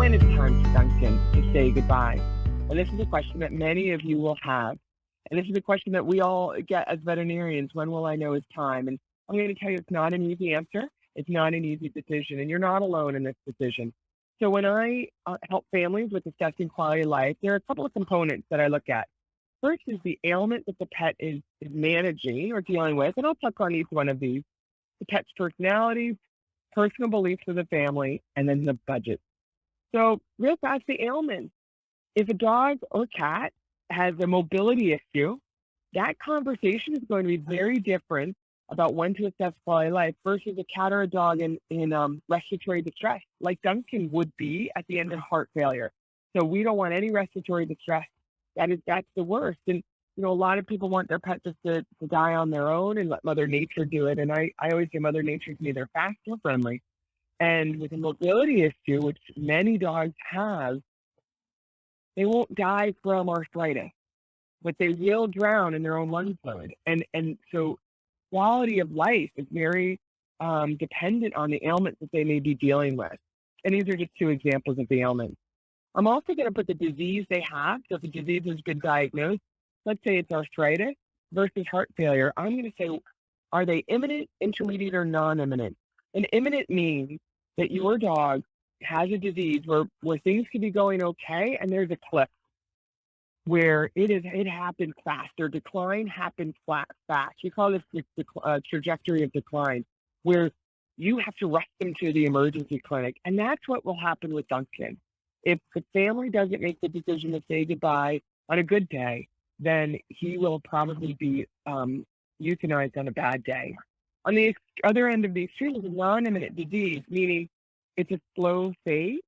when it's time for Duncan to say goodbye? And this is a question that many of you will have. And this is a question that we all get as veterinarians. When will I know it's time? And I'm going to tell you it's not an easy answer. It's not an easy decision, and you're not alone in this decision. So when I help families with assessing quality of life, there are a couple of components that I look at. First is the ailment that the pet is managing or dealing with, and I'll touch on each one of these. The pet's personality, personal beliefs of the family, and then the budget. So real fast, the ailment. If a dog or cat has a mobility issue, that conversation is going to be very different about when to assess quality of life versus a cat or a dog in respiratory distress, like Duncan would be at the end of heart failure. So we don't want any respiratory distress. That's the worst. And a lot of people want their pet just to die on their own and let Mother Nature do it. And I always say Mother Nature is neither fast or friendly. And with a mobility issue, which many dogs have, they won't die from arthritis, but they will drown in their own lung fluid. And so quality of life is very dependent on the ailments that they may be dealing with. And these are just two examples of the ailments. I'm also going to put the disease they have. So if a disease has been diagnosed, let's say it's arthritis versus heart failure, I'm going to say, are they imminent, intermediate, or non-imminent? And imminent means that your dog has a disease where things could be going okay, and there's a cliff where it happens fast, or decline happens fast. We call this the trajectory of decline, where you have to rush them to the emergency clinic. And that's what will happen with Duncan. If the family doesn't make the decision to say goodbye on a good day, then he will probably be euthanized on a bad day. On the other end of the extreme is a non-imminent disease, meaning it's a slow phase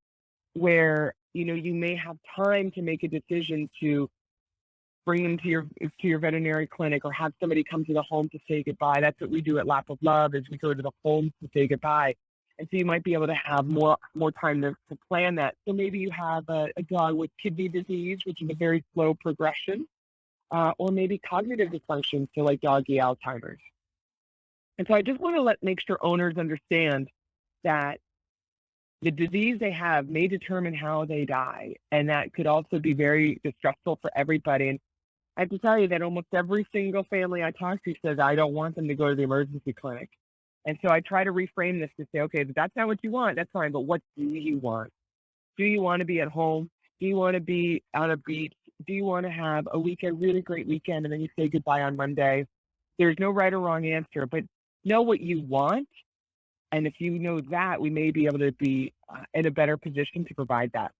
where you may have time to make a decision to bring them to your veterinary clinic or have somebody come to the home to say goodbye. That's what we do at Lap of Love, is we go to the homes to say goodbye. And so you might be able to have more time to plan that. So maybe you have a dog with kidney disease, which is a very slow progression, or maybe cognitive dysfunction, so like doggy Alzheimer's. And so I just want to make sure owners understand that the disease they have may determine how they die, and that could also be very distressful for everybody. And I have to tell you that almost every single family I talk to says, I don't want them to go to the emergency clinic. And so I try to reframe this to say, okay, if that's not what you want, that's fine, but what do you want? Do you want to be at home? Do you want to be on a beach? Do you want to have a really great weekend, and then you say goodbye on Monday? There's no right or wrong answer, but know what you want. And if you know that, we may be able to be in a better position to provide that.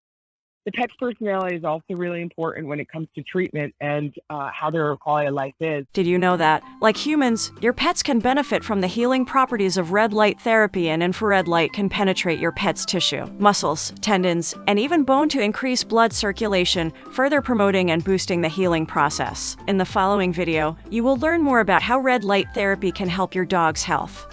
The pet's personality is also really important when it comes to treatment and how their quality of life is. Did you know that, like humans, your pets can benefit from the healing properties of red light therapy, and infrared light can penetrate your pet's tissue, muscles, tendons, and even bone to increase blood circulation, further promoting and boosting the healing process. In the following video, you will learn more about how red light therapy can help your dog's health.